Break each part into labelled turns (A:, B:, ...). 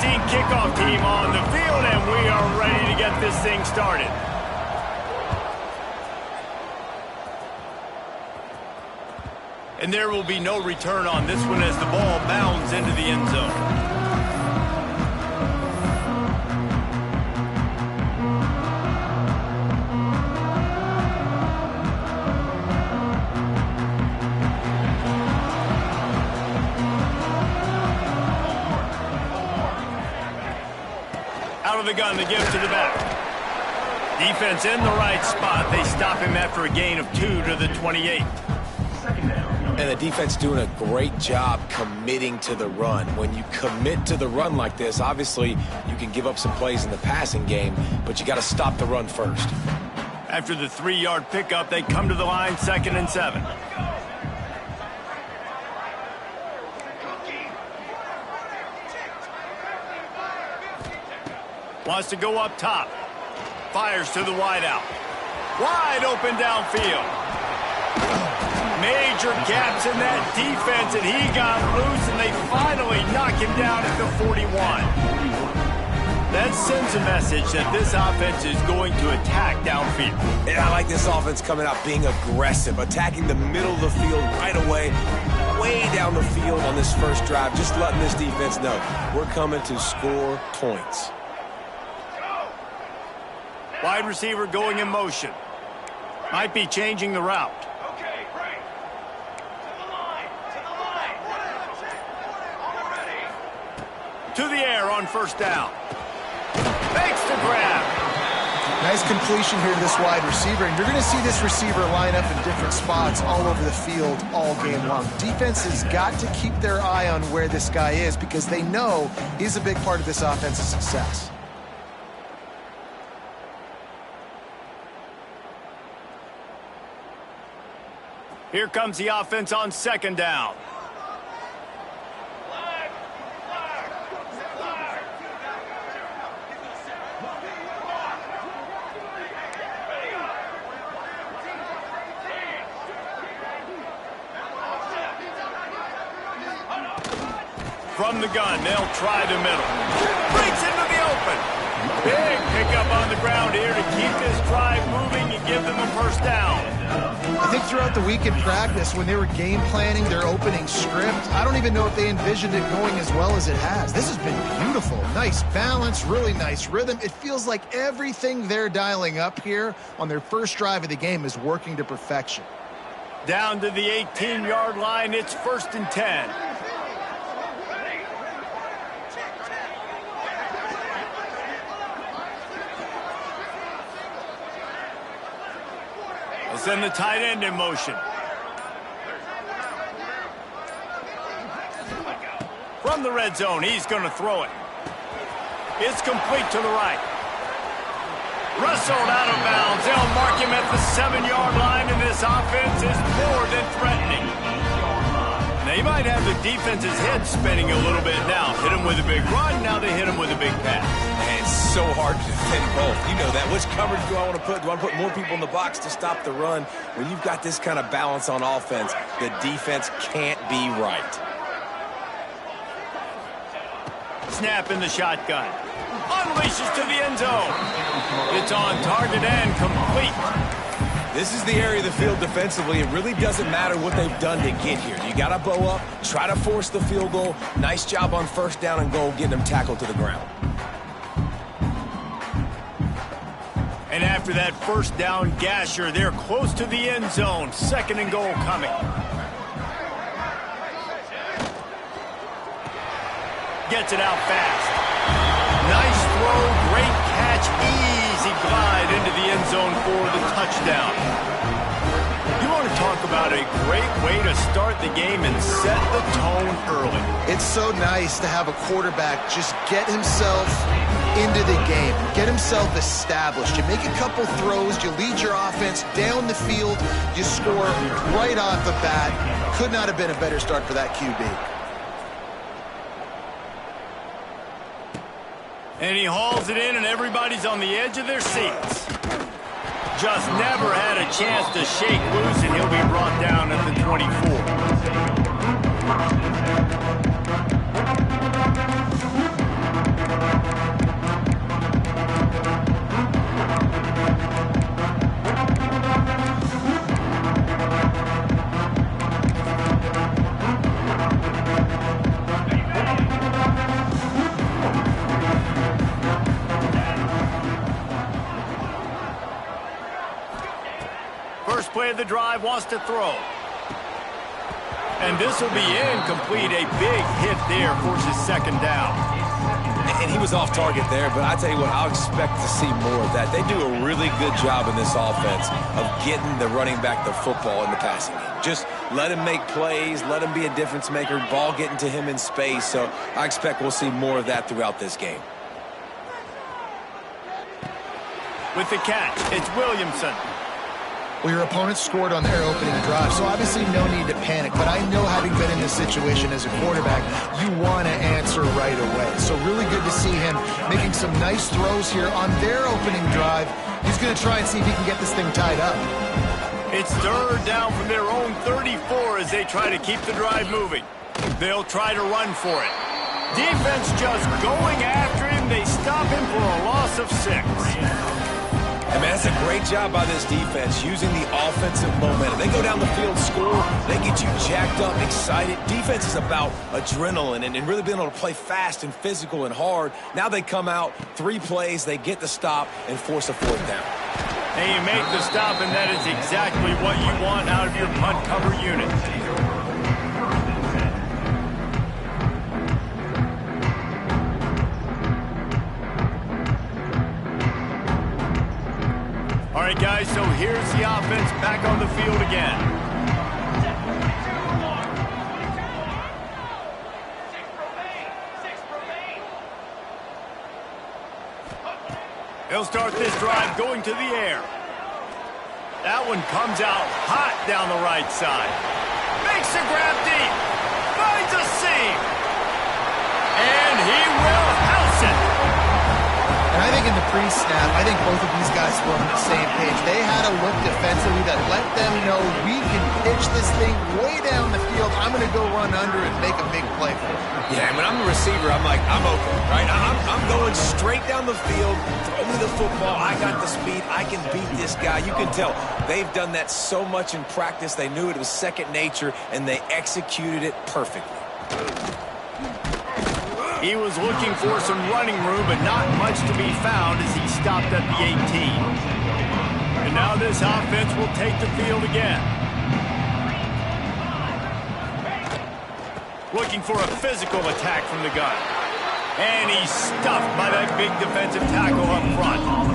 A: Limousine kickoff team on the field, and we are ready to get this thing started. And there will be no return on this one as the ball bounds into the end zone. Out of the gun, they give it to the back. Defense in the right spot. They stop him after a gain of 2 to the 28.
B: And the defense doing a great job committing to the run. When you commit to the run like this, obviously you can give up some plays in the passing game, but you got to stop the run first.
A: After the 3-yard pickup, they come to the line, 2nd and 7. Wants to go up top. Fires to the wideout. Wide open downfield. Major gaps in that defense, and he got loose, and they finally knock him down at the 41. That sends a message that this offense is going to attack downfield.
B: And I like this offense coming out being aggressive, attacking the middle of the field right away, way down the field on this first drive, just letting this defense know we're coming to score points.
A: Wide receiver going in motion. Might be changing the route.
C: Okay, great. To the line. All ready.
A: To the air on first down. Makes the grab.
D: Nice completion here to this wide receiver, and you're going to see this receiver line up in different spots all over the field all game long. Defense has got to keep their eye on where this guy is because they know he's a big part of this offense's success.
A: Here comes the offense on 2nd down. From the gun, they'll try the middle. Breaks into the open. Big pickup on the ground here to keep this drive moving and give them a first down.
D: I think throughout the week in practice, when they were game planning their opening script, I don't even know if they envisioned it going as well as it has. This has been beautiful. Nice balance, really nice rhythm. It feels like everything they're dialing up here on their first drive of the game is working to perfection.
A: Down to the 18-yard line, it's 1st and 10. Send the tight end in motion. From the red zone, he's going to throw it. It's complete to the right. Wrestled out of bounds. They'll mark him at the 7-yard line, and this offense is more than threatening. Now, you might have the defense's head spinning a little bit now. Hit him with a big run, now they hit him with a big pass.
B: And it's so hard to defend both. You know that. Which coverage do I want to put? Do I want to put more people in the box to stop the run? When you've got this kind of balance on offense, the defense can't be right.
A: Snap in the shotgun. Unleashes to the end zone. It's on target and complete.
B: This is the area of the field defensively. It really doesn't matter what they've done to get here. You got to bow up, try to force the field goal. Nice job on first down and goal, getting them tackled to the ground.
A: And after that first down gasher, they're close to the end zone. 2nd and goal coming. Gets it out fast. Nice throw, great catch, easy glide into the end zone for the touchdown. You want to talk about a great way to start the game and set the tone early.
D: It's so nice to have a quarterback just get himself into the game, get himself established. You make a couple throws, you lead your offense down the field, you score right off the bat. Could not have been a better start for that QB.
A: And he hauls it in, and everybody's on the edge of their seats. Just never had a chance to shake loose, and he'll be brought down at the 24. the drive, wants to throw. And this will be incomplete. A big hit there, forces second down.
B: And he was off target there, but I tell you what, I'll expect to see more of that. They do a really good job in this offense of getting the running back the football in the passing game. Just let him make plays, let him be a difference maker, ball getting to him in space. So I expect we'll see more of that throughout this game.
A: With the catch, it's Williamson.
D: Well, your opponent scored on their opening drive, so obviously no need to panic. But I know, having been in this situation as a quarterback, you want to answer right away. So really good to see him making some nice throws here on their opening drive. He's going to try and see if he can get this thing tied up.
A: It's third down from their own 34 as they try to keep the drive moving. They'll try to run for it. Defense just going after him. They stop him for a loss of 6.
B: And man, that's a great job by this defense, using the offensive momentum. They go down the field, score, they get you jacked up, excited. Defense is about adrenaline and really being able to play fast and physical and hard. Now they come out, 3 plays, they get the stop and force a 4th down.
A: And you make the stop, and that is exactly what you want out of your punt cover unit. All right, guys, so here's the offense back on the field again. They'll start this drive going to the air. That one comes out hot down the right side. Makes a grab deep. Finds a seam. And he will house it.
D: And I think in the pre-snap, I think both of these guys were on the same page. They had a look defensively that let them know we can pitch this thing way down the field. I'm going to go run under and make a big play for it.
B: Yeah, and when I'm the receiver, I'm like, I'm open, right? I'm going straight down the field, throw me the football. I got the speed. I can beat this guy. You can tell they've done that so much in practice. They knew it was second nature, and they executed it perfectly.
A: He was looking for some running room, but not much to be found as he stopped at the 18. And now this offense will take the field again. Looking for a physical attack from the gun. And he's stuffed by that big defensive tackle up front.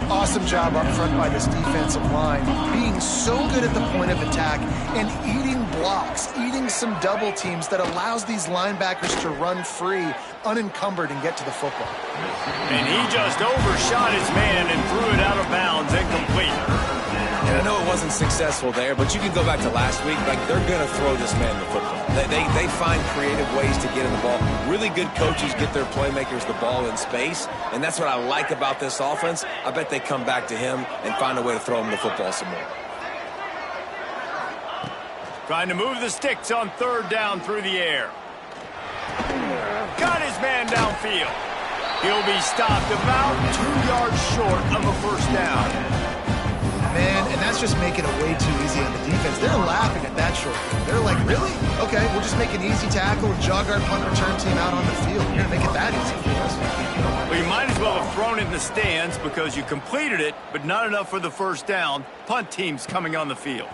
D: Awesome job up front by this defensive line, being so good at the point of attack and eating blocks, eating some double teams that allows these linebackers to run free, unencumbered, and get to the football.
A: And he just overshot his man and threw it out of bounds, incomplete.
B: And I know it wasn't successful there, but you can go back to last week. Like, they're going to throw this man the football. They find creative ways to get in the ball. Really good coaches get their playmakers the ball in space, and that's what I like about this offense. I bet they come back to him and find a way to throw him the football some more.
A: Trying to move the sticks on third down through the air. Got his man downfield. He'll be stopped about 2 yards short of a first down.
D: Man, and that's just making it way too easy on the defense. They're laughing at that short. They're like, really? Okay, we'll just make an easy tackle and jog our punt return team out on the field. You're going to make it that easy for us.
A: Well, you might as well have thrown it in the stands because you completed it, but not enough for the first down. Punt team's coming on the field.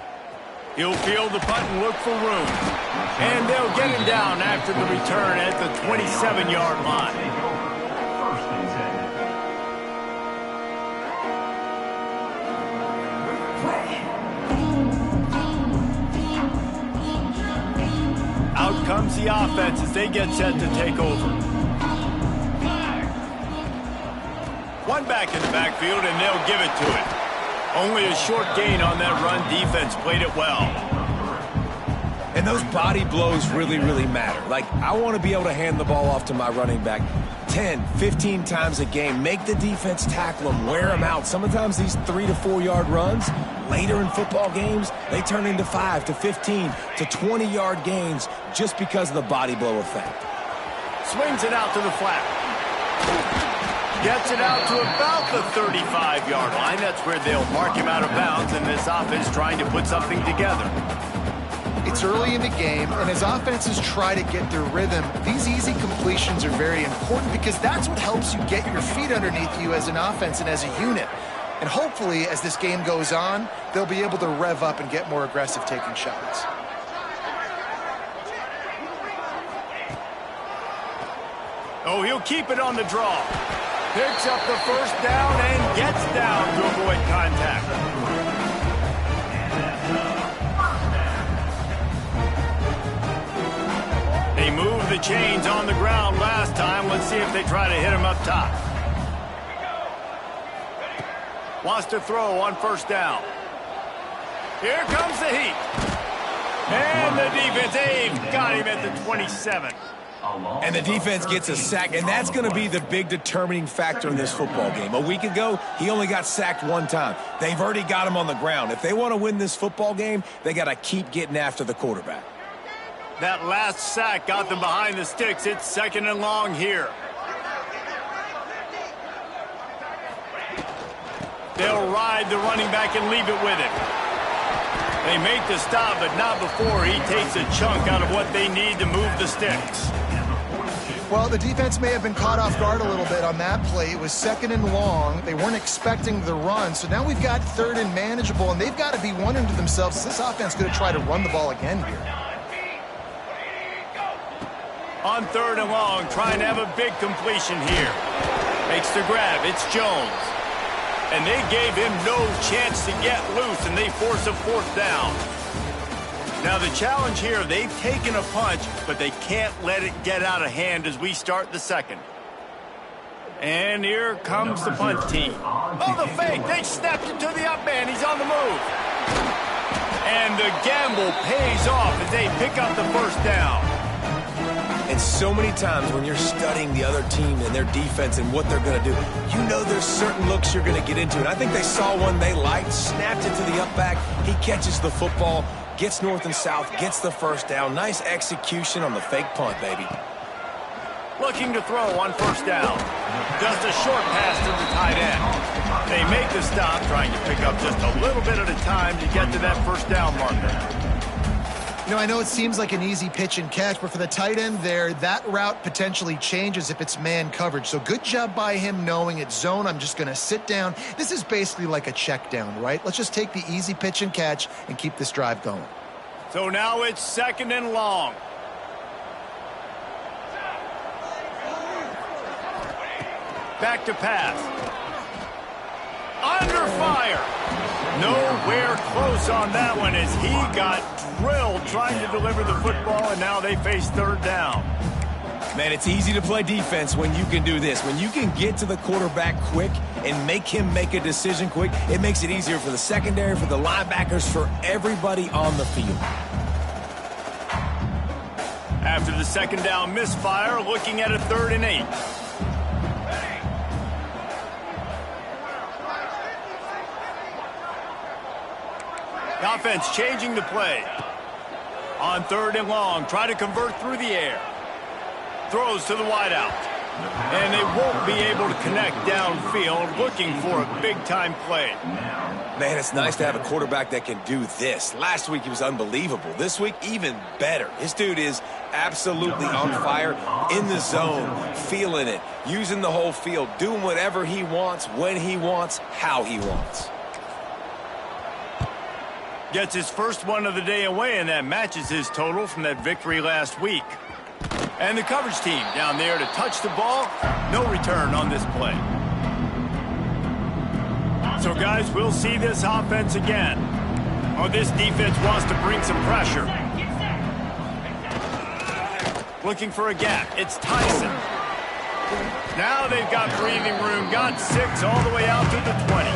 A: He'll field the punt and look for room. And they'll get him down after the return at the 27-yard line. Out comes the offense as they get set to take over. One back in the backfield, and they'll give it to it. Only a short gain on that run. Defense played it well.
B: And those body blows really, really matter. Like, I want to be able to hand the ball off to my running back 10, 15 times a game. Make the defense tackle them, wear them out. Sometimes these 3 to 4 yard runs, later in football games, they turn into 5 to 15 to 20 yard gains just because of the body blow effect.
A: Swings it out to the flat. Gets it out to about the 35-yard line. That's where they'll mark him out of bounds, and this offense trying to put something together.
D: It's early in the game, and as offenses try to get their rhythm, these easy completions are very important because that's what helps you get your feet underneath you as an offense and as a unit. And hopefully, as this game goes on, they'll be able to rev up and get more aggressive taking shots.
A: Oh, he'll keep it on the draw. Picks up the first down and gets down to avoid contact. They moved the chains on the ground last time. Let's see if they try to hit him up top. Wants to throw on first down. Here comes the heat. And the defense, they've got him at the 27.
B: And the defense gets a sack, and that's going to be the big determining factor in this football game. A week ago, he only got sacked one time. They've already got him on the ground. If they want to win this football game, they got to keep getting after the quarterback.
A: That last sack got them behind the sticks. It's 2nd and long here. They'll ride the running back and leave it with him. They make the stop, but not before he takes a chunk out of what they need to move the sticks.
D: Well, the defense may have been caught off guard a little bit on that play. It was 2nd and long. They weren't expecting the run. So now we've got 3rd and manageable, and they've got to be wondering to themselves, is this offense going to try to run the ball again here?
A: On 3rd and long, trying to have a big completion here. Makes the grab. It's Jones. And they gave him no chance to get loose, and they force a 4th down. Now the challenge here, they've taken a punch, but they can't let it get out of hand as we start the 2nd. And here comes the punt team. Oh, the fake. They snapped it to the up man. He's on the move. And the gamble pays off as they pick up the 1st down.
B: And so many times when you're studying the other team and their defense and what they're going to do, you know there's certain looks you're going to get into. And I think they saw one they liked, snapped it to the up back. He catches the football, gets north and south, gets the 1st down. Nice execution on the fake punt, baby.
A: Looking to throw on 1st down. Just a short pass to the tight end. They make the stop, trying to pick up just a little bit at a time to get to that 1st down marker.
D: You know, I know it seems like an easy pitch and catch, but for the tight end there, that route potentially changes if it's man coverage. So good job by him knowing it's zone. I'm just going to sit down. This is basically like a check down, right? Let's just take the easy pitch and catch and keep this drive going.
A: So now it's 2nd and long. Back to pass. Under fire. Nowhere close on that one as he got drilled trying to deliver the football, and now they face 3rd down.
B: Man, it's easy to play defense when you can do this. When you can get to the quarterback quick and make him make a decision quick, it makes it easier for the secondary, for the linebackers, for everybody on the field.
A: After the 2nd down misfire, looking at a 3rd and 8. The offense changing the play. On 3rd and long, try to convert through the air. Throws to the wideout. And they won't be able to connect downfield, looking for a big-time play.
B: Man, it's nice to have a quarterback that can do this. Last week, he was unbelievable. This week, even better. This dude is absolutely on fire, in the zone, feeling it, using the whole field, doing whatever he wants, when he wants, how he wants.
A: Gets his first one of the day away, and that matches his total from that victory last week. And the coverage team down there to touch the ball. No return on this play. So, guys, we'll see this offense again. Oh, this defense wants to bring some pressure. Looking for a gap. It's Tyson. Now they've got breathing room. Got 6 all the way out to the 20.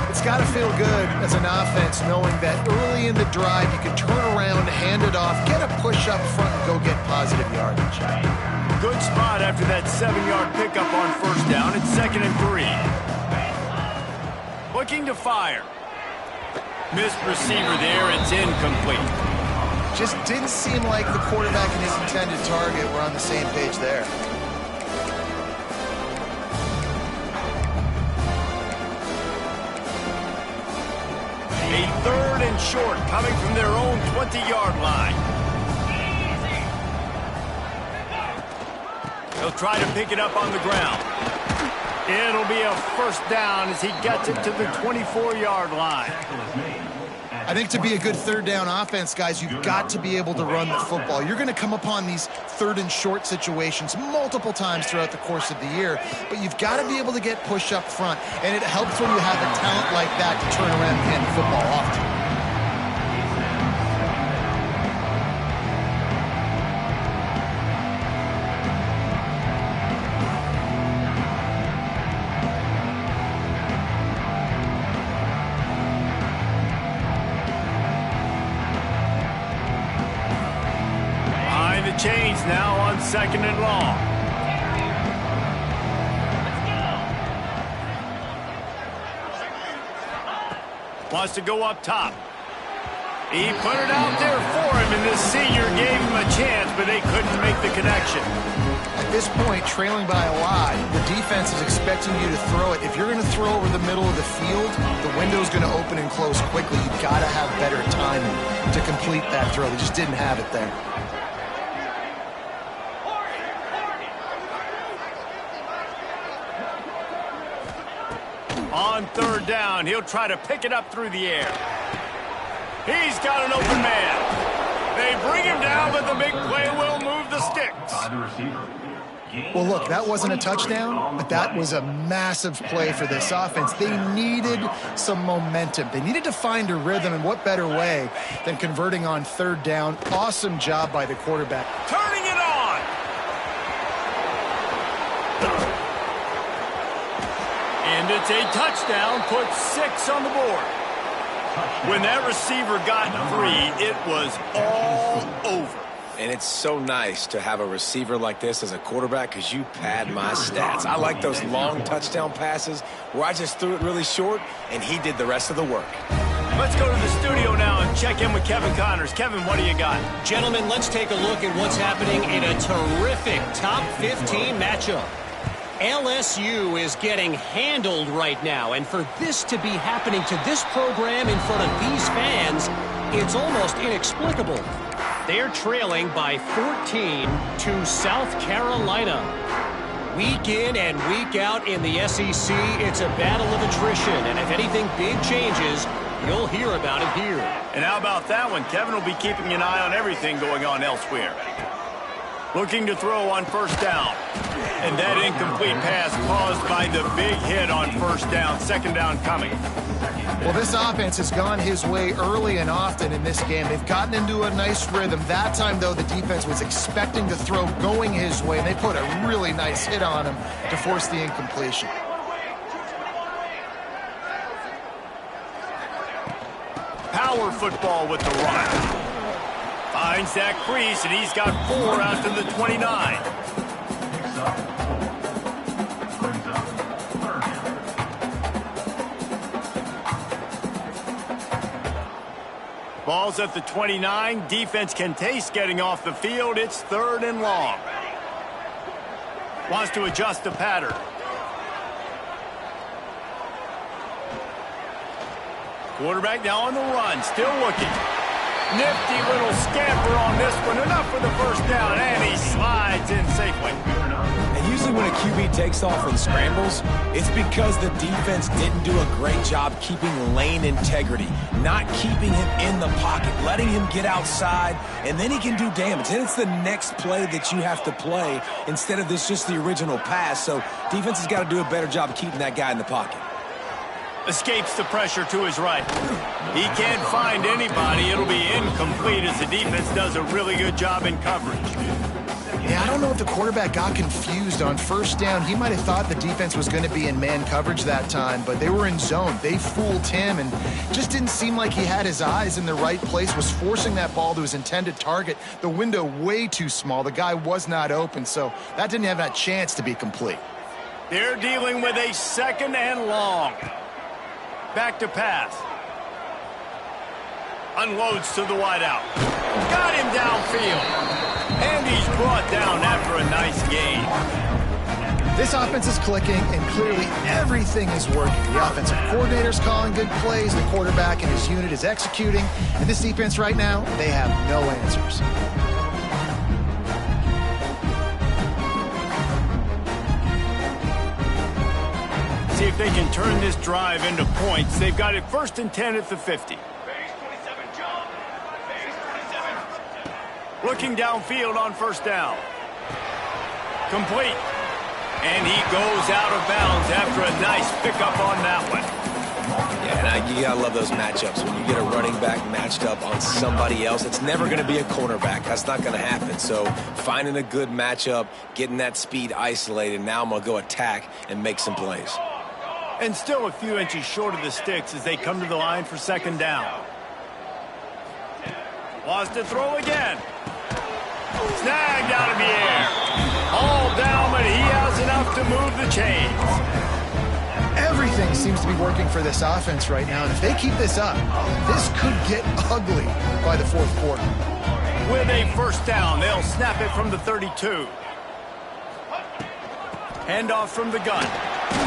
D: It's got to feel good as an offense knowing that early in the drive you can turn around, hand it off, get a push up front, and go get positive yardage.
A: Good spot after that 7-yard pickup on 1st down. It's 2nd and 3. Looking to fire. Missed receiver there. It's incomplete.
D: Just didn't seem like the quarterback and his intended target were on the same page there.
A: A 3rd and short coming from their own 20-yard line. They'll try to pick it up on the ground. It'll be a first down as he gets it to the 24-yard line.
D: I think to be a good third down offense, guys, you've got to be able to run the football. You're going to come upon these third and short situations multiple times throughout the course of the year, but you've got to be able to get push up front, and it helps when you have a talent like that to turn around and hand the football off to.
A: Chains now on second and long. Wants to go up top. He put it out there for him, and this senior gave him a chance, but they couldn't make the connection.
D: At this point, trailing by a lot, the defense is expecting you to throw it. If you're going to throw over the middle of the field, the window's going to open and close quickly. You've got to have better timing to complete that throw. They just didn't have it there.
A: On third down, he'll try to pick it up through the air. He's got an open man. They bring him down, but the big play will move the sticks.
D: Well, look, that wasn't a touchdown, but that was a massive play for this offense. They needed some momentum. They needed to find a rhythm, and what better way than converting on third down. Awesome job by the quarterback.
A: Turning it on. And it's a touchdown, puts 6 on the board. When that receiver got 3, it was all over.
B: And it's so nice to have a receiver like this as a quarterback because you pad my stats. I like those long touchdown passes where I just threw it really short and he did the rest of the work.
A: Let's go to the studio now and check in with Kevin Connors. Kevin, what do you got?
E: Gentlemen, let's take a look at what's happening in a terrific top 15 matchup. LSU is getting handled right now, and for this to be happening to this program in front of these fans, it's almost inexplicable. They're trailing by 14 to South Carolina. Week in and week out in the SEC, it's a battle of attrition, and if anything big changes, you'll hear about it here.
A: And how about that one? Kevin will be keeping an eye on everything going on elsewhere. Looking to throw on first down. And that incomplete pass caused by the big hit on first down. Second down coming.
D: Well, this offense has gone his way early and often in this game. They've gotten into a nice rhythm. That time, though, the defense was expecting to throw going his way, and they put a really nice hit on him to force the incompletion.
A: Power football with the run. Finds that crease, and he's got 4 out to the 29. Ball's at the 29. Defense can taste getting off the field. It's third and long. Wants to adjust the pattern. Quarterback now on the run, still looking. Nifty little scamper on this one. Enough for the first down, and he slides in safely.
B: And usually when a QB takes off and scrambles, it's because the defense didn't do a great job keeping lane integrity, not keeping him in the pocket, letting him get outside, and then he can do damage. And it's the next play that you have to play instead of this just the original pass. So defense has got to do a better job keeping that guy in the pocket.
A: Escapes the pressure to his right. He can't find anybody. It'll be incomplete as the defense does a really good job in coverage.
D: Yeah, I don't know if the quarterback got confused on first down. He might have thought the defense was going to be in man coverage that time, but they were in zone. They fooled him and just didn't seem like he had his eyes in the right place, was forcing that ball to his intended target. The window way too small. The guy was not open, so that didn't have that chance to be complete.
A: They're dealing with a second and long. Back to pass. Unloads to the wideout. Got him downfield. And he's brought down after a nice gain.
D: This offense is clicking, and clearly everything is working. The offensive coordinator's calling good plays. The quarterback and his unit is executing. And this defense right now, they have no answers.
A: see if they can turn this drive into points. They've got it 1st and 10 at the 50.
C: Base 27, jump. Base 27.
A: Looking downfield on 1st down. Complete. And he goes out of bounds after a nice pickup on that one.
B: Yeah, and you gotta love those matchups. When you get a running back matched up on somebody else, it's never gonna be a cornerback. That's not gonna happen. So finding a good matchup, getting that speed isolated, now I'm gonna go attack and make some plays.
A: And still a few inches short of the sticks as they come to the line for 2nd down. Wants to throw again. Snagged out of the air. All down, but he has enough to move the chains.
D: Everything seems to be working for this offense right now, and if they keep this up, this could get ugly by the 4th quarter.
A: With a 1st down, they'll snap it from the 32. Handoff from the gun.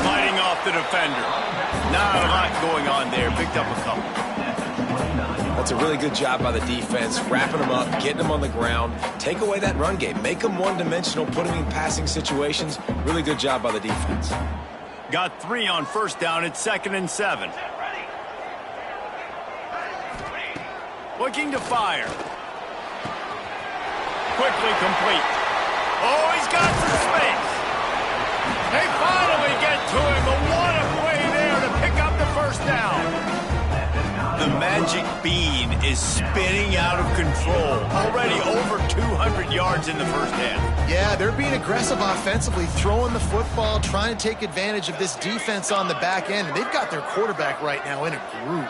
A: Fighting off the defender. Not a lot going on there. Picked up a couple.
B: That's a really good job by the defense, wrapping them up, getting them on the ground. Take away that run game. Make them one-dimensional, put them in passing situations. Really good job by the defense.
A: Got 3 on 1st down. It's 2nd and 7. Looking to fire. Quickly complete. Oh, he's got some space. They finally get to him, but what a play there to pick up the 1st down. The magic bean is spinning out of control. Already over 200 yards in the 1st half.
D: Yeah, they're being aggressive offensively, throwing the football, trying to take advantage of this defense on the back end. And they've got their quarterback right now in a groove.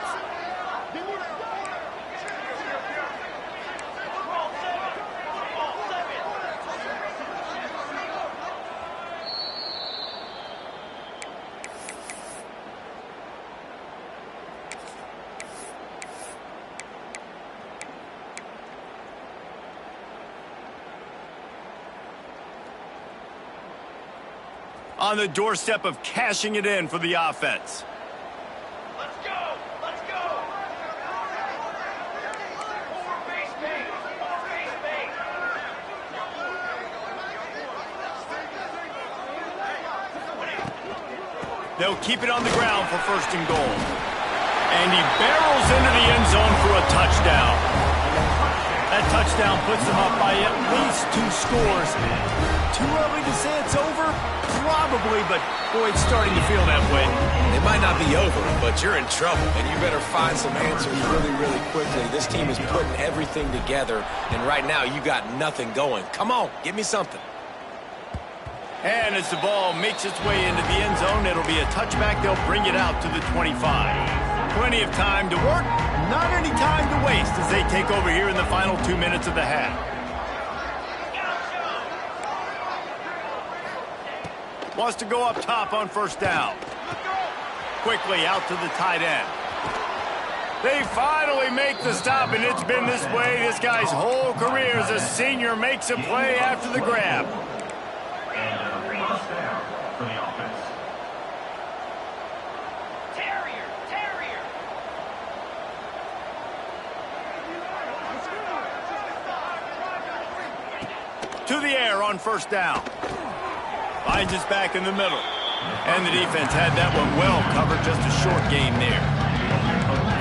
A: On the doorstep of cashing it in for the offense.
C: Let's go. Let's go. 4 base bait. 4 base bait.
A: They'll keep it on the ground for 1st and goal. And he barrels into the end zone for a touchdown. That touchdown puts them up by at least 2 scores. Too early to say it's over? Probably, but boy, it's starting to feel that way.
B: It might not be over, but you're in trouble, and you better find some answers really, really quickly. This team is putting everything together, and right now you got nothing going. Come on, give me something.
A: And as the ball makes its way into the end zone, it'll be a touchback. They'll bring it out to the 25. Plenty of time to work, not any time to waste as they take over here in the final 2 minutes of the half. Wants to go up top on 1st down. Quickly out to the tight end. They finally make the stop, and it's been this way this guy's whole career as a senior. Makes a play after the grab. To the air on 1st down. Finds his back in the middle. And the defense had that one well covered. Just a short game there.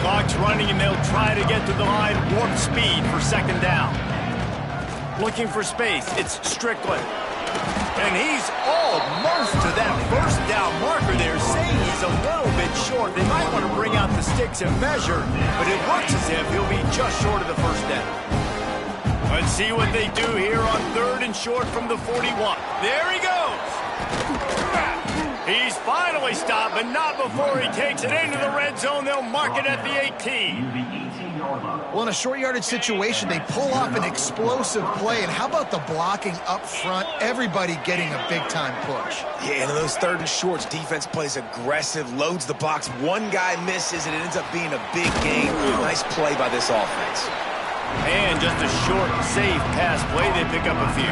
A: Clock's running, and they'll try to get to the line. Warp speed for 2nd down. Looking for space. It's Strickland. And he's almost to that 1st down marker there, saying he's a little bit short. They might want to bring out the sticks and measure, but it looks as if he'll be just short of the 1st down. Let's see what they do here on 3rd and short from the 41. There he goes. He's finally stopped, but not before he takes it into the red zone. They'll mark it at the 18.
D: Well, in a short yardage situation, they pull off an explosive play. And how about the blocking up front? Everybody getting a big-time push.
B: Yeah, and in those 3rd and shorts, defense plays aggressive, loads the box. One guy misses, and it ends up being a big game. Nice play by this offense.
A: And just a short, safe pass play, they pick up a few.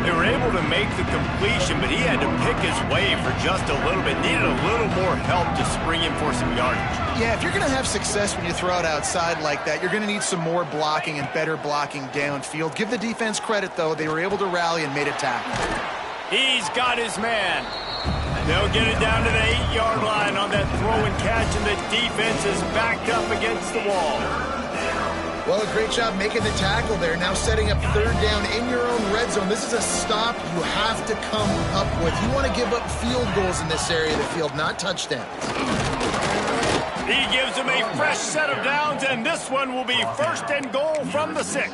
A: They were able to make the completion, but he had to pick his way for just a little bit. Needed a little more help to spring him for some yardage.
D: Yeah, if you're going to have success when you throw it outside like that, you're going to need some more blocking and better blocking downfield. Give the defense credit, though. They were able to rally and made a tackle.
A: He's got his man. They'll get it down to the 8-yard line on that throw and catch, and the defense is backed up against the wall.
D: Well, a great job making the tackle there. Now setting up third down in your own red zone. This is a stop you have to come up with. You want to give up field goals in this area of the field, not touchdowns.
A: He gives him a fresh set of downs, and this one will be 1st and goal from the 6.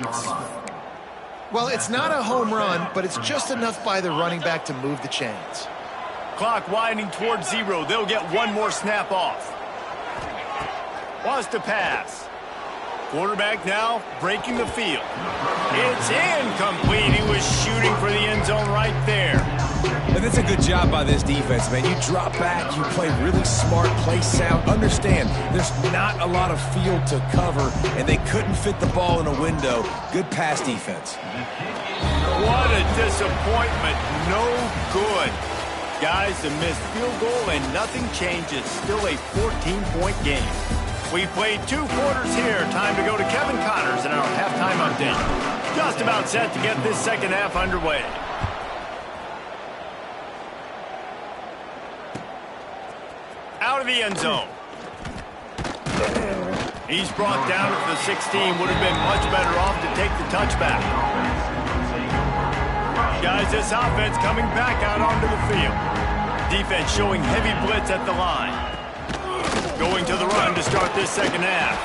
D: Well, it's not a home run, but it's just enough by the running back to move the chains.
A: Clock winding towards 0. They'll get one more snap off. Wants to pass. Quarterback now breaking the field. It's incomplete. He was shooting for the end zone right there.
B: And that's a good job by this defense, man. You drop back, you play really smart, play sound. Understand, there's not a lot of field to cover, and they couldn't fit the ball in a window. Good pass defense.
A: What a disappointment. No good. Guys, a missed field goal, and nothing changes. Still a 14-point game. We played 2 quarters here. Time to go to Kevin Connors in our halftime update. Just about set to get this second half underway. Out of the end zone. He's brought down at the 16. Would have been much better off to take the touchback. Guys, this offense coming back out onto the field. Defense showing heavy blitz at the line. Going to the run to start this second half.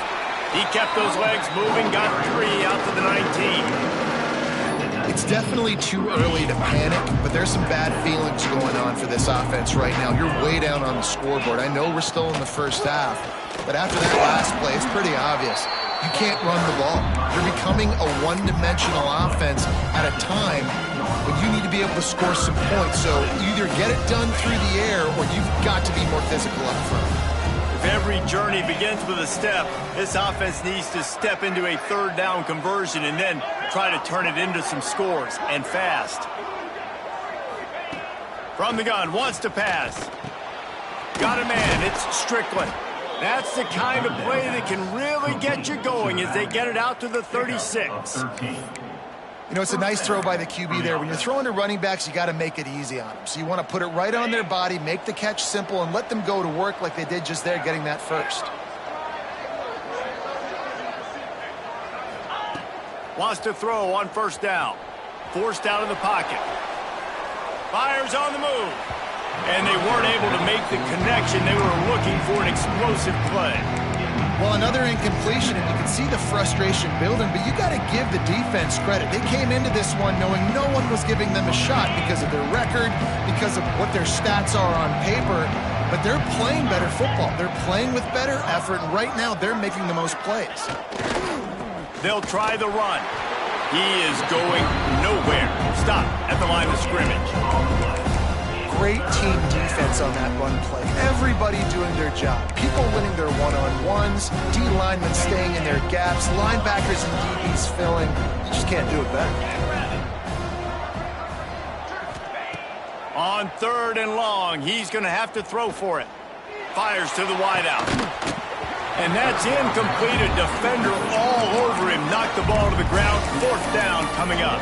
A: He kept those legs moving, got 3 out to the 19.
D: It's definitely too early to panic, but there's some bad feelings going on for this offense right now. You're way down on the scoreboard. I know we're still in the first half, but after that last play, it's pretty obvious. You can't run the ball. You're becoming a one-dimensional offense at a time when you need to be able to score some points. So either get it done through the air or you've got to be more physical up front.
A: If every journey begins with a step, this offense needs to step into a third down conversion and then try to turn it into some scores, and fast. From the gun, wants to pass. Got a man, it's Strickland. That's the kind of play that can really get you going as they get it out to the 36.
D: You know, it's a nice throw by the QB there. When you're throwing to running backs, you got to make it easy on them. So you want to put it right on their body, make the catch simple, and let them go to work like they did just there, getting that first.
A: Wants to throw on 1st down. Forced out of the pocket. Fires on the move. And they weren't able to make the connection. They were looking for an explosive play.
D: Well, another incompletion, and you can see the frustration building, but you got to give the defense credit. They came into this one knowing no one was giving them a shot because of their record, because of what their stats are on paper, but they're playing better football. They're playing with better effort, and right now they're making the most plays.
A: They'll try the run. He is going nowhere. Stop at the line of scrimmage.
D: Great team defense on that run play. Everybody doing their job. People winning their one-on-ones, D-linemen staying in their gaps, linebackers and DBs filling. You just can't do it better.
A: On 3rd and long, he's going to have to throw for it. Fires to the wideout. And that's incomplete. A defender all over him. Knocked the ball to the ground. 4th down coming up.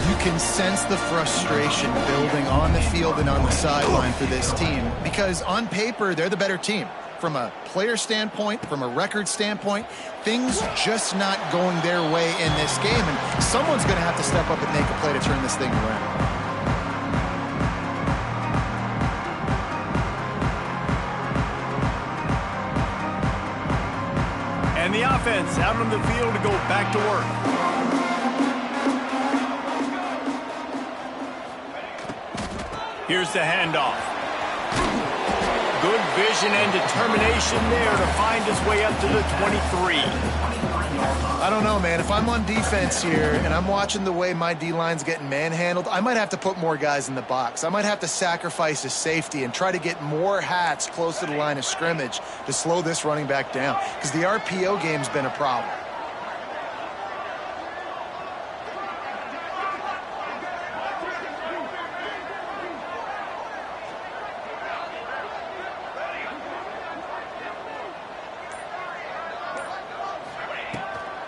D: You can sense the frustration building on the field and on the sideline for this team because on paper, they're the better team. From a player standpoint, from a record standpoint, things just not going their way in this game, and someone's going to have to step up and make a play to turn this thing around.
A: And the offense out on the field to go back to work. Here's the handoff. Good vision and determination there to find his way up to the 23.
D: I don't know, man. If I'm on defense here and I'm watching the way my D-line's getting manhandled, I might have to put more guys in the box. I might have to sacrifice his safety and try to get more hats close to the line of scrimmage to slow this running back down because the RPO game's been a problem.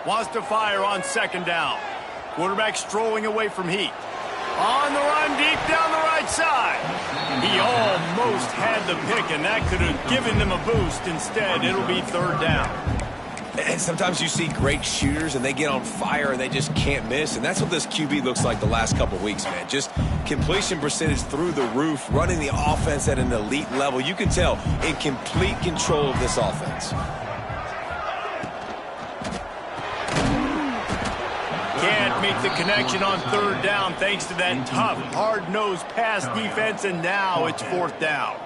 A: Wants to fire on 2nd down. Quarterback strolling away from heat. On the run, deep down the right side. He almost had the pick, and that could have given them a boost. Instead, it'll be third down.
B: And sometimes you see great shooters, and they get on fire, and they just can't miss. And that's what this QB looks like the last couple weeks, man. Just completion percentage through the roof, running the offense at an elite level. You can tell in complete control of this offense.
A: Can't make the connection on third down thanks to that tough, hard-nosed pass defense, and now it's fourth down.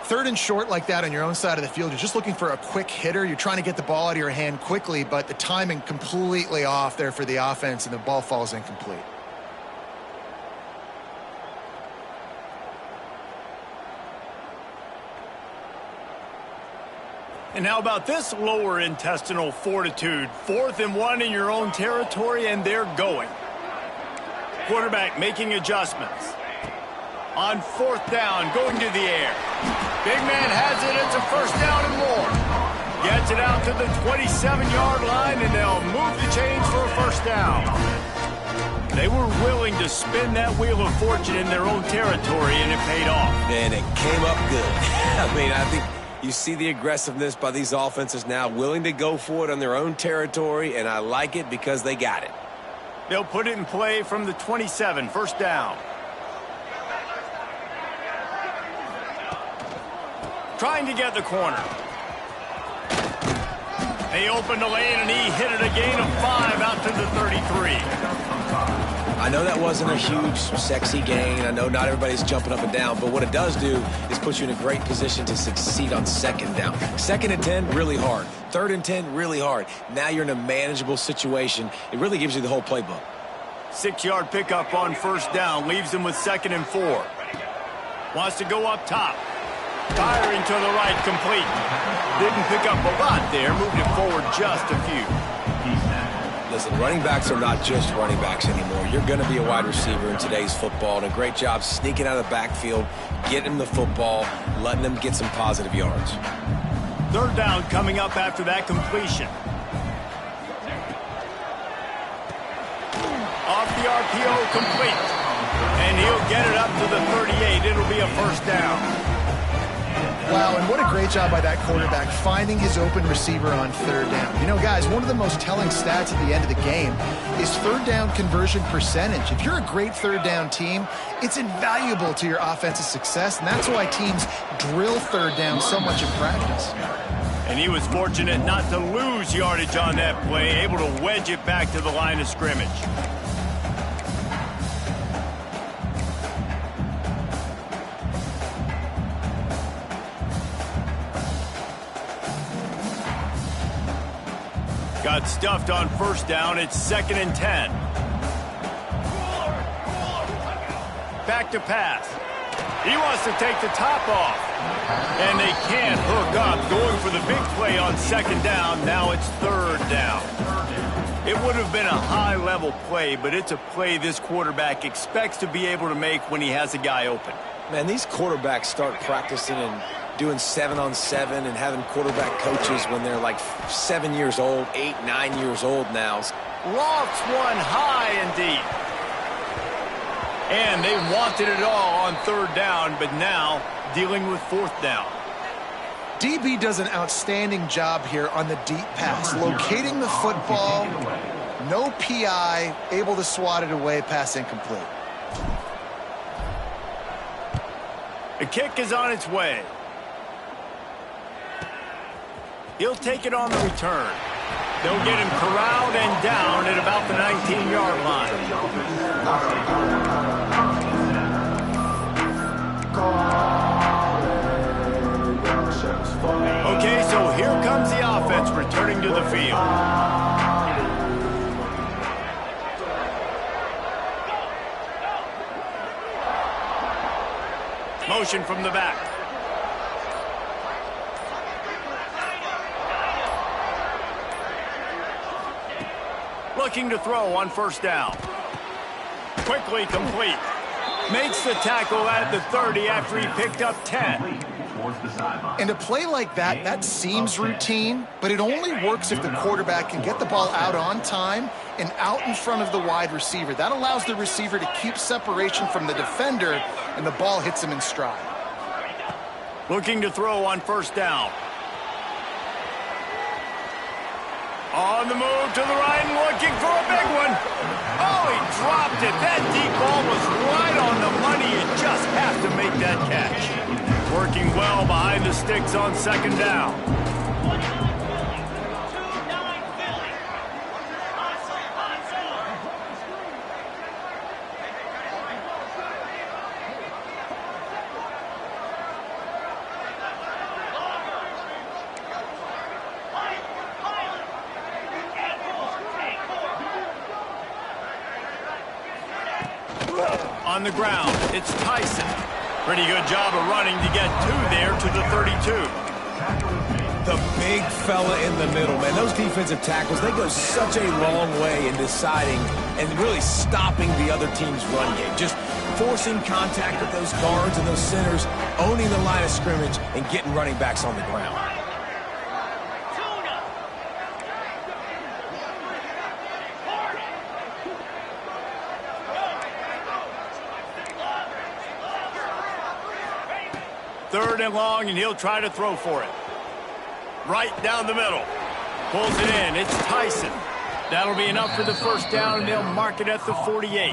D: Third and short like that on your own side of the field, you're just looking for a quick hitter. You're trying to get the ball out of your hand quickly, but the timing completely off there for the offense, and the ball falls incomplete.
A: And how about this lower intestinal fortitude? 4th and 1 in your own territory, and they're going. Quarterback making adjustments. On fourth down, going to the air. Big man has it. It's a first down and more. Gets it out to the 27-yard line, and they'll move the chains for a first down. They were willing to spin that wheel of fortune in their own territory, and it paid off.
B: And it came up good. I mean, I think you see the aggressiveness by these offenses now, willing to go for it on their own territory, and I like it because they got it.
A: They'll put it in play from the 27, first down. Trying to get the corner. They opened the lane, and he hit it a gain of 5 out to the 33.
B: I know that wasn't a huge, sexy gain. I know not everybody's jumping up and down, but what it does do is put you in a great position to succeed on second down. 2nd and 10, really hard. 3rd and 10, really hard. Now you're in a manageable situation. It really gives you the whole playbook.
A: 6-yard pickup on first down, leaves them with 2nd and 4. Wants to go up top. Firing to the right, complete. Didn't pick up a lot there, moved it forward just a few.
B: Listen, running backs are not just running backs anymore. You're going to be a wide receiver in today's football, and a great job sneaking out of the backfield, getting them the football, letting them get some positive yards.
A: Third down coming up after that completion. Off the RPO, complete. And he'll get it up to the 38. It'll be a first down.
D: Wow, and what a great job by that quarterback finding his open receiver on third down. You know, guys, one of the most telling stats at the end of the game is third down conversion percentage. If you're a great third down team, it's invaluable to your offensive success, and that's why teams drill third down so much in practice.
A: And he was fortunate not to lose yardage on that play, able to wedge it back to the line of scrimmage. Got stuffed on first down. It's 2nd and 10. Back to pass. He wants to take the top off. And they can't hook up. Going for the big play on 2nd down. Now it's 3rd down. It would have been a high-level play, but it's a play this quarterback expects to be able to make when he has a guy open.
B: Man, these quarterbacks start practicing and doing 7-on-7 and having quarterback coaches when they're like 7 years old, 8, 9 years old now.
A: Lofts one high and deep. And they wanted it all on third down, but now dealing with fourth down.
D: DB does an outstanding job here on the deep pass, locating the football, no PI, able to swat it away, pass incomplete.
A: The kick is on its way. He'll take it on the return. They'll get him corralled and down at about the 19-yard line. Okay, so here comes the offense returning to the field. Motion from the back. Looking to throw on first down. Quickly complete. Makes the tackle at the 30 after he picked up 10.
D: And a play like that, that seems routine, but it only works if the quarterback can get the ball out on time and out in front of the wide receiver. That allows the receiver to keep separation from the defender, and the ball hits him in stride.
A: Looking to throw on first down. On the move to the right and looking for a big one. Oh, he dropped it. That deep ball was right on the money. You just have to make that catch. Working well behind the sticks on second down. On the ground, it's Tyson. Pretty good job of running to get there to the 32.
B: The big fella in the middle, man. Those defensive tackles, they go such a long way in deciding and really stopping the other team's run game. Just forcing contact with those guards and those centers, owning the line of scrimmage, and getting running backs on the ground.
A: Third and long, and he'll try to throw for it. Right down the middle. Pulls it in. It's Tyson. That'll be enough for the first down, and they'll mark it at the 48.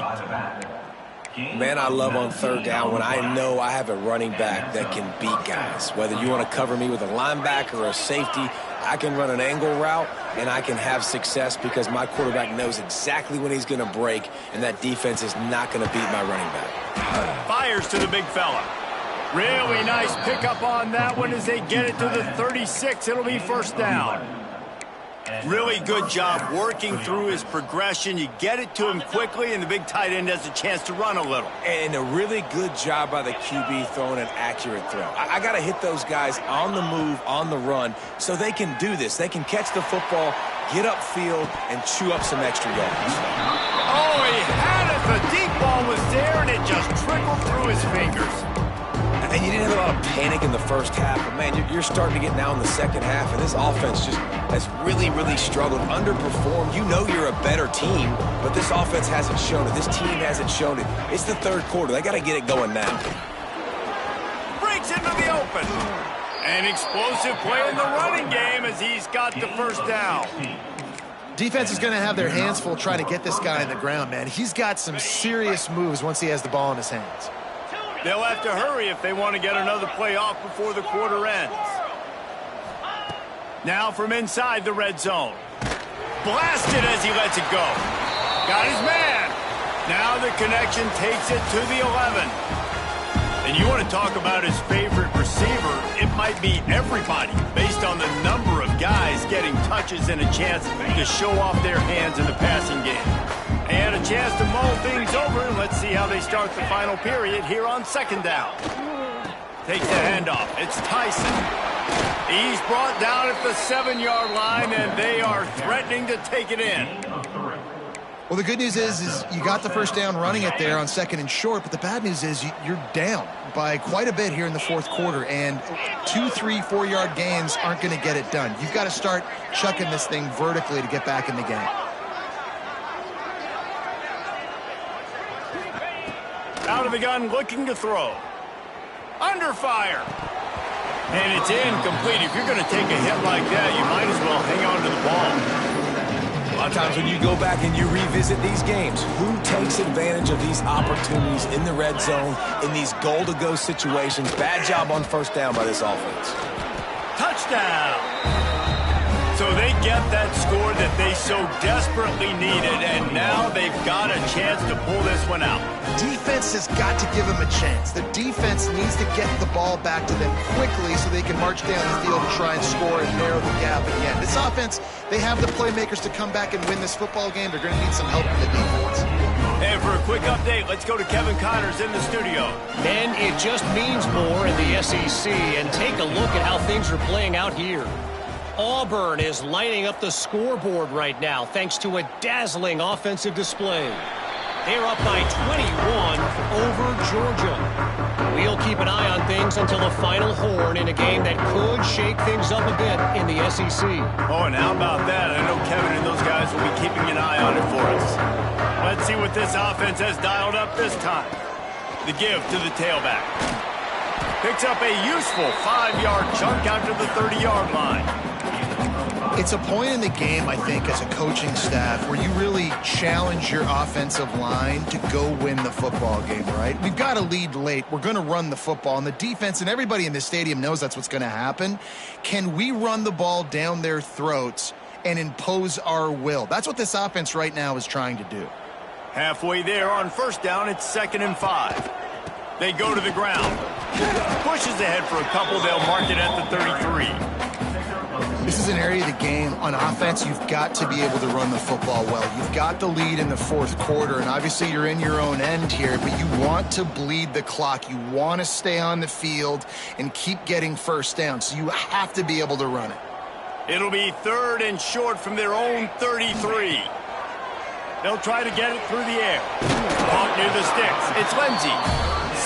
B: Man, I love on third down when I know I have a running back that can beat guys. Whether you want to cover me with a linebacker or a safety, I can run an angle route, and I can have success because my quarterback knows exactly when he's going to break, and that defense is not going to beat my running back.
A: Fires to the big fella. Really nice pickup on that one as they get it to the 36. It'll be first down. Really good job working through his progression. You get it to him quickly, and the big tight end has a chance to run a little.
B: And a really good job by the QB throwing an accurate throw. I got to hit those guys on the move, on the run, so they can do this. They can catch the football, get upfield, and chew up some extra yards.
A: Oh, he had it. The deep ball was there, and it just trickled through his fingers.
B: And you didn't have a lot of panic in the first half, but, man, you're starting to get now in the second half, and this offense just has really, really struggled, underperformed. You know you're a better team, but this offense hasn't shown it. This team hasn't shown it. It's the third quarter. They got to get it going now.
A: Breaks into the open. An explosive play in the running game as he's got the first down.
D: Defense is going to have their hands full trying to get this guy on the ground, man. He's got some serious moves once he has the ball in his hands.
A: They'll have to hurry if they want to get another play off before the quarter ends. Now from inside the red zone. Blasted as he lets it go. Got his man. Now the connection takes it to the 11. And you want to talk about his favorite receiver, it might be everybody based on the number of guys getting touches and a chance to show off their hands in the passing game. And a chance to mull things over, and let's see how they start the final period here on second down. Takes the handoff. It's Tyson. He's brought down at the 7-yard line, and they are threatening to take it in.
D: Well, the good news is you got the first down running it there on second and short, but the bad news is you're down by quite a bit here in the fourth quarter, and 2, 3, 4-yard gains aren't going to get it done. You've got to start chucking this thing vertically to get back in the game.
A: Out of the gun, looking to throw. Under fire. And it's incomplete. If you're going to take a hit like that, you might as well hang on to the ball.
B: A lot of times when you go back and you revisit these games, who takes advantage of these opportunities in the red zone, in these goal-to-go situations? Bad job on first down by this offense.
A: Touchdown. So they get that score that they so desperately needed, and now they've got a chance to pull this one out.
D: Defense has got to give them a chance. The defense needs to get the ball back to them quickly so they can march down the field and try and score and narrow the gap again. This offense, they have the playmakers to come back and win this football game. They're going to need some help from the defense.
A: And for a quick update, let's go to Kevin Connors in the studio.
E: Then it just means more in the SEC, and take a look at how things are playing out here. Auburn is lighting up the scoreboard right now thanks to a dazzling offensive display. They're up by 21 over Georgia. We'll keep an eye on things until the final horn in a game that could shake things up a bit in the SEC.
A: Oh, and how about that? I know Kevin and those guys will be keeping an eye on it for us. Let's see what this offense has dialed up this time. The give to the tailback. Picks up a useful 5-yard chunk out to the 30-yard line.
D: It's a point in the game, I think, as a coaching staff where you really challenge your offensive line to go win the football game, right? We've got a lead late. We're going to run the football. And the defense and everybody in this stadium knows that's what's going to happen. Can we run the ball down their throats and impose our will? That's what this offense right now is trying to do.
A: Halfway there on first down, it's 2nd and 5. They go to the ground. Pushes ahead for a couple. They'll mark it at the 33.
D: This is an area of the game. On offense, you've got to be able to run the football well. You've got the lead in the 4th quarter, and obviously you're in your own end here, but you want to bleed the clock. You want to stay on the field and keep getting first down, so you have to be able to run it.
A: It'll be 3rd and short from their own 33. They'll try to get it through the air. Caught near the sticks. It's Lindsey.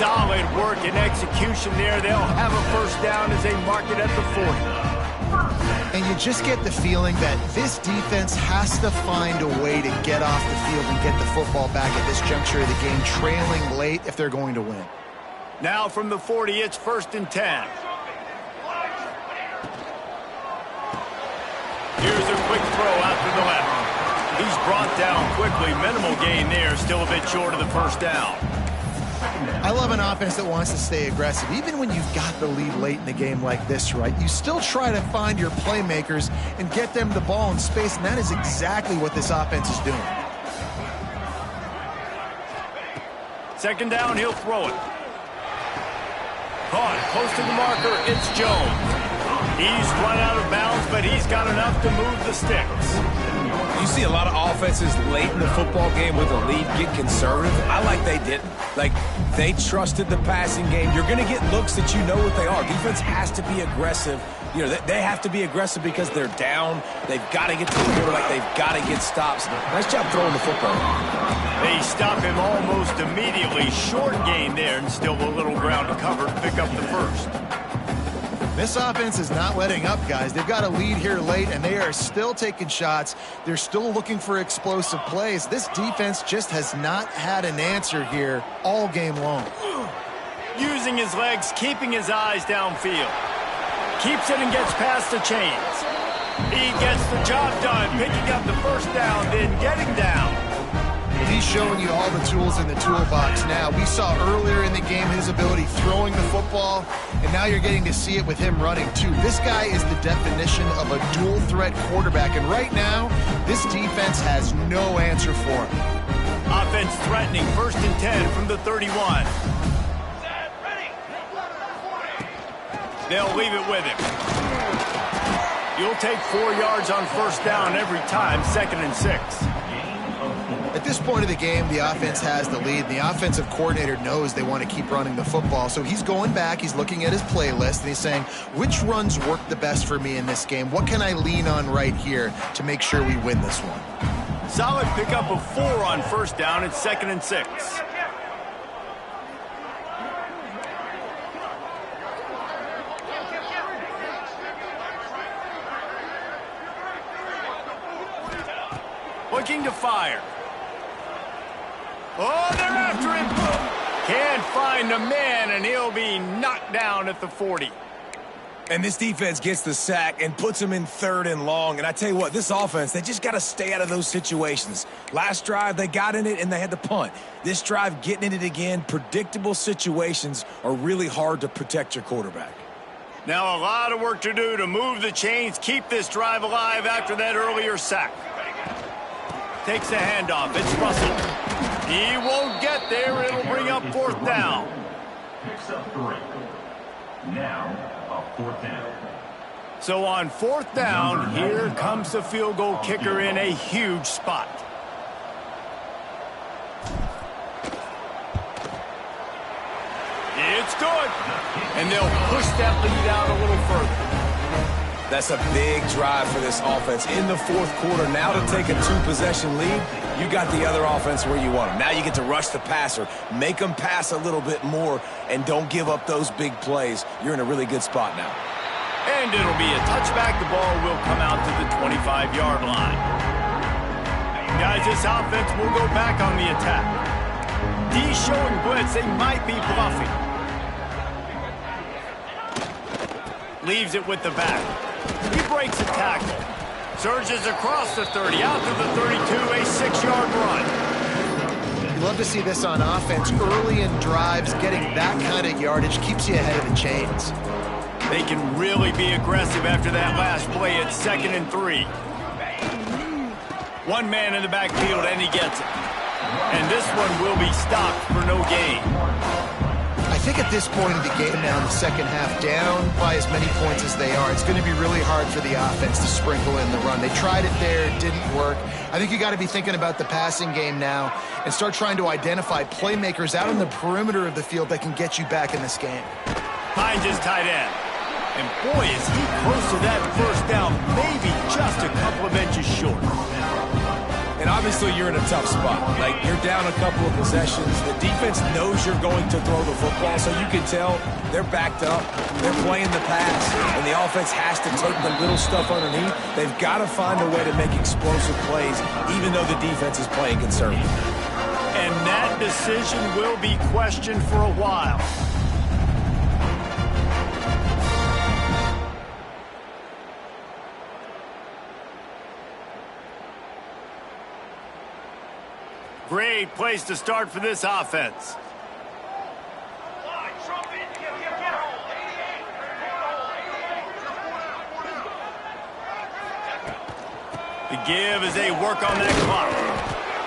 A: Solid work and execution there. They'll have a first down as they mark it at the 40.
D: And you just get the feeling that this defense has to find a way to get off the field and get the football back at this juncture of the game, trailing late if they're going to win.
A: Now from the 40, it's 1st and 10. Here's a quick throw out to the left. He's brought down quickly. Minimal gain there, still a bit short of the first down.
D: I love an offense that wants to stay aggressive. Even when you've got the lead late in the game like this, right, you still try to find your playmakers and get them the ball in space, and that is exactly what this offense is doing.
A: 2nd down, he'll throw it. Caught, close to the marker, it's Jones. He's run out of bounds, but he's got enough to move the sticks.
B: You see a lot of offenses late in the football game with a lead get conservative. I like they didn't. Like, they trusted the passing game. You're going to get looks that you know what they are. Defense has to be aggressive. You know, they have to be aggressive because they're down. They've got to get to the quarterback. They've got to get stops. Nice job throwing the football.
A: They stop him almost immediately. Short gain there and still a little ground to cover to pick up the first.
D: This offense is not letting up, guys. They've got a lead here late, and they are still taking shots. They're still looking for explosive plays. This defense just has not had an answer here all game long.
A: Using his legs, keeping his eyes downfield. Keeps it and gets past the chains. He gets the job done, picking up the first down, then getting down.
D: He's showing you all the tools in the toolbox now. We saw earlier in the game his ability throwing the football, and now you're getting to see it with him running too. This guy is the definition of a dual-threat quarterback, and right now, this defense has no answer for him.
A: Offense threatening, 1st and 10 from the 31.
C: Set, ready.
A: They'll leave it with him. You'll take 4 yards on first down every time, 2nd and 6.
D: At this point of the game, the offense has the lead. The offensive coordinator knows they want to keep running the football, so he's going back, he's looking at his playlist, and he's saying, which runs work the best for me in this game? What can I lean on right here to make sure we win this one?
A: Solid pickup of 4 on first down. It's 2nd and 6. Looking to fire. Oh, they're after him. Can't find a man, and he'll be knocked down at the 40.
B: And this defense gets the sack and puts them in 3rd and long. And I tell you what, this offense, they just got to stay out of those situations. Last drive, they got in it and they had to punt. This drive, getting in it again, predictable situations are really hard to protect your quarterback.
A: Now a lot of work to do to move the chains, keep this drive alive after that earlier sack. Takes the handoff. It's Russell. He won't get there. It'll bring up 4th down.
F: Picks up 3. Now, a 4th down.
A: So on 4th down, here comes the field goal kicker in a huge spot. It's good. And they'll push that lead out a little further.
B: That's a big drive for this offense in the 4th quarter. Now to take a 2-possession lead, You got the other offense where you want them. Now you get to rush the passer, make them pass a little bit more, and don't give up those big plays. You're in a really good spot now.
A: And it'll be a touchback. The ball will come out to the 25-yard line. Guys, this offense will go back on the attack. D showing blitz. They might be bluffing. Leaves it with the back. He breaks a tackle. Surges across the 30, out to the 32, a 6-yard run.
D: You love to see this on offense. Early in drives, getting that kind of yardage keeps you ahead of the chains.
A: They can really be aggressive after that last play at 2nd and 3. One man in the backfield, and he gets it. And this one will be stopped for no gain.
D: I think at this point of the game now in the second half, down by as many points as they are, it's going to be really hard for the offense to sprinkle in the run. They tried it there, it didn't work. I think you got to be thinking about the passing game now and start trying to identify playmakers out on the perimeter of the field that can get you back in this game.
A: Finds his tight end. And boy, is he close to that first down, maybe just a couple of inches short.
B: And obviously you're in a tough spot. Like, you're down a couple of possessions. The defense knows you're going to throw the football, so you can tell they're backed up. They're playing the pass, and the offense has to take the little stuff underneath. They've got to find a way to make explosive plays, even though the defense is playing conservative.
A: And that decision will be questioned for a while. Great place to start for this offense. The give as they work on that clock.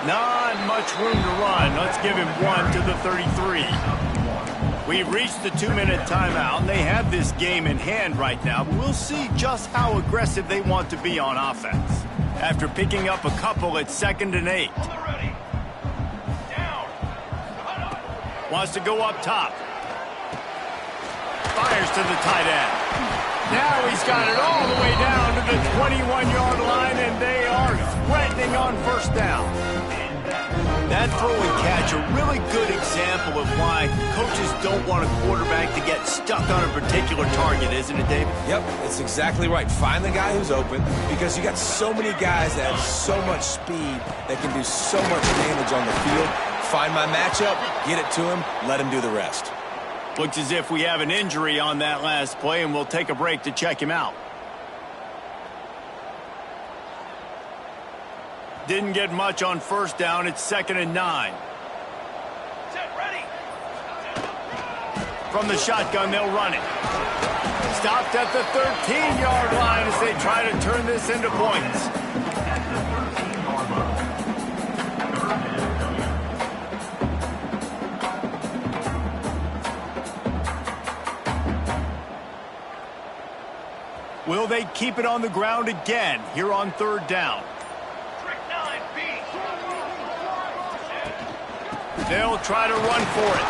A: Not much room to run. Let's give him one to the 33. We've reached the 2-minute timeout, and they have this game in hand right now. But we'll see just how aggressive they want to be on offense. After picking up a couple at 2nd and 8. Wants to go up top. Fires to the tight end. Now he's got it all the way down to the 21-yard line, and they are threatening on first down. That throw and catch, a really good example of why coaches don't want a quarterback to get stuck on a particular target, isn't it, David?
B: Yep, it's exactly right. Find the guy who's open, because you got so many guys that have so much speed that can do so much damage on the field. Find my matchup, get it to him, let him do the rest.
A: Looks as if we have an injury on that last play, and we'll take a break to check him out. Didn't get much on first down. It's 2nd and 9.
C: Set, ready.
A: From the shotgun, they'll run it. Stopped at the 13-yard line as they try to turn this into points. Will they keep it on the ground again here on 3rd down?
C: Trick 9B.
A: They'll try to run for it.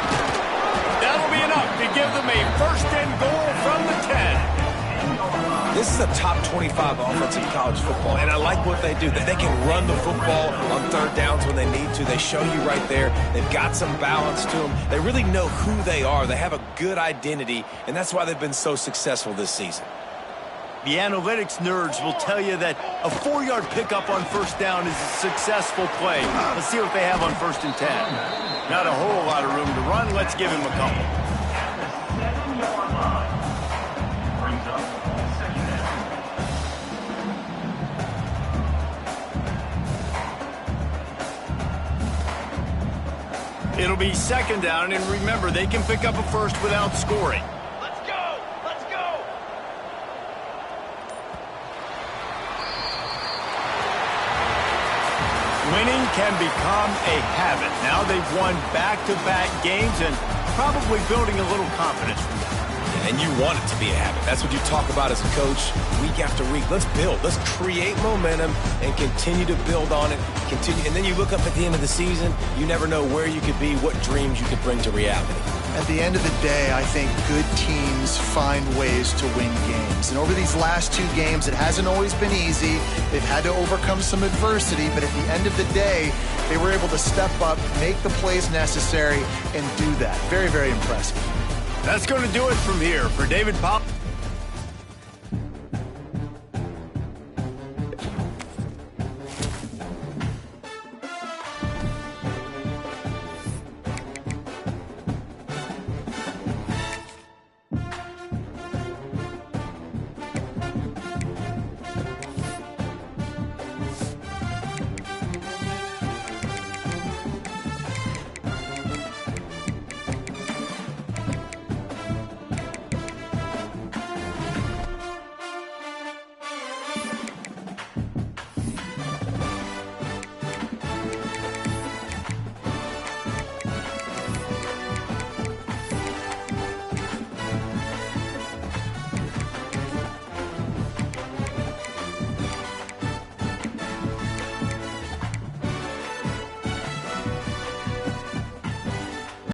A: That'll be enough to give them a 1st and goal from the 10.
B: This is a top 25 offense in college football, and I like what they do. They can run the football on 3rd downs when they need to. They show you right there. They've got some balance to them. They really know who they are. They have a good identity, and that's why they've been so successful this season.
A: The analytics nerds will tell you that a 4-yard pickup on first down is a successful play. Let's see what they have on 1st and 10. Not a whole lot of room to run. Let's give him a couple. It'll be 2nd down, and remember, they can pick up a first without scoring. Winning can become a habit. Now they've won back-to-back games and probably building a little confidence from that.
B: And you want it to be a habit. That's what you talk about as a coach week after week. Let's build. Let's create momentum and continue to build on it. Continue, and then you look up at the end of the season, you never know where you could be, what dreams you could bring to reality.
D: At the end of the day, I think good teams find ways to win games. And over these last 2 games, it hasn't always been easy. They've had to overcome some adversity, but at the end of the day, they were able to step up, make the plays necessary, and do that. Very, very impressive.
A: That's going to do it from here. For David Powell.